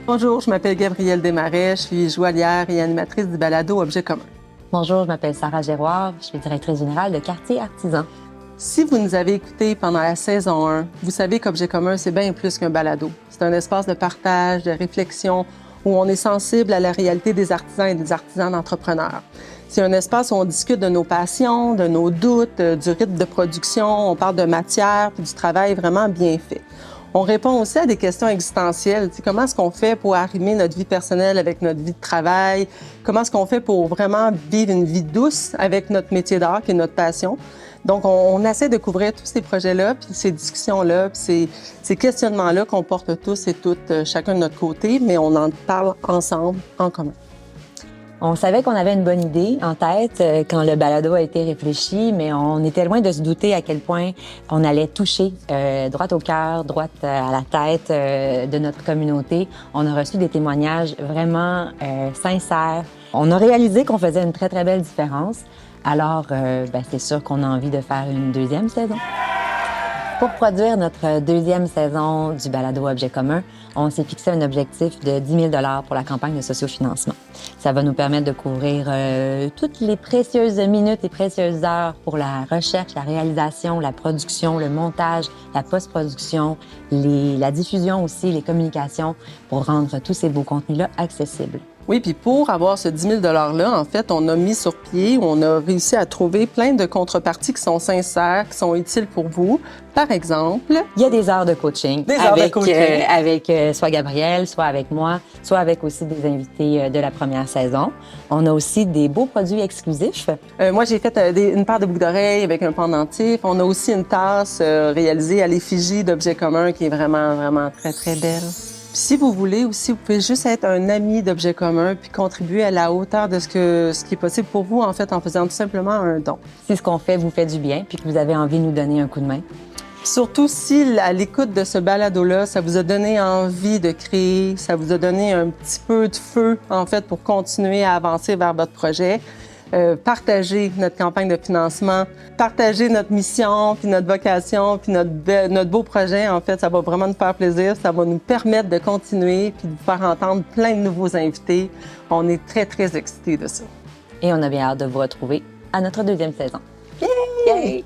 Bonjour, je m'appelle Gabrielle Desmarais, je suis joaillière et animatrice du balado Objets communs. Bonjour, je m'appelle Sarah Giroir, je suis directrice générale de Quartier Artisan. Si vous nous avez écoutés pendant la saison 1, vous savez qu'Objets communs, c'est bien plus qu'un balado. C'est un espace de partage, de réflexion, où on est sensible à la réalité des artisans et des artisans d'entrepreneurs. C'est un espace où on discute de nos passions, de nos doutes, du rythme de production, on parle de matière, puis du travail vraiment bien fait. On répond aussi à des questions existentielles. Comment est-ce qu'on fait pour arrimer notre vie personnelle avec notre vie de travail? Comment est-ce qu'on fait pour vraiment vivre une vie douce avec notre métier d'art qui est notre passion? Donc, on essaie de couvrir tous ces projets-là, puis ces discussions-là, puis ces questionnements-là qu'on porte tous et toutes, chacun de notre côté, mais on en parle ensemble, en commun. On savait qu'on avait une bonne idée en tête quand le balado a été réfléchi, mais on était loin de se douter à quel point on allait toucher droit au cœur, droit à la tête de notre communauté. On a reçu des témoignages vraiment sincères. On a réalisé qu'on faisait une très, très belle différence. Alors, c'est sûr qu'on a envie de faire une deuxième saison. Pour produire notre deuxième saison du balado Objets communs, on s'est fixé un objectif de 10 000 $ pour la campagne de sociofinancement. Ça va nous permettre de couvrir toutes les précieuses minutes et précieuses heures pour la recherche, la réalisation, la production, le montage, la post-production, la diffusion aussi, les communications, pour rendre tous ces beaux contenus-là accessibles. Oui, puis pour avoir ce 10 000 $-là, en fait, on a mis sur pied, on a réussi à trouver plein de contreparties qui sont sincères, qui sont utiles pour vous. Par exemple... Il y a des heures de coaching. Avec soit Gabrielle, soit avec moi, soit avec aussi des invités de la première saison. On a aussi des beaux produits exclusifs. Moi, j'ai fait une paire de boucles d'oreilles avec un pendentif. On a aussi une tasse réalisée à l'effigie d'Objets communs qui est vraiment, vraiment très, très belle. Puis si vous voulez aussi, vous pouvez juste être un ami d'Objets communs puis contribuer à la hauteur de ce qui est possible pour vous, en fait, en faisant tout simplement un don. Si ce qu'on fait vous fait du bien puis que vous avez envie de nous donner un coup de main. Surtout si, à l'écoute de ce balado-là, ça vous a donné envie de créer, ça vous a donné un petit peu de feu, en fait, pour continuer à avancer vers votre projet. Partagez notre campagne de financement, partagez notre mission, puis notre vocation, puis notre beau projet. En fait, ça va vraiment nous faire plaisir. Ça va nous permettre de continuer puis de vous faire entendre plein de nouveaux invités. On est très, très excités de ça. Et on a bien hâte de vous retrouver à notre deuxième saison. Yay!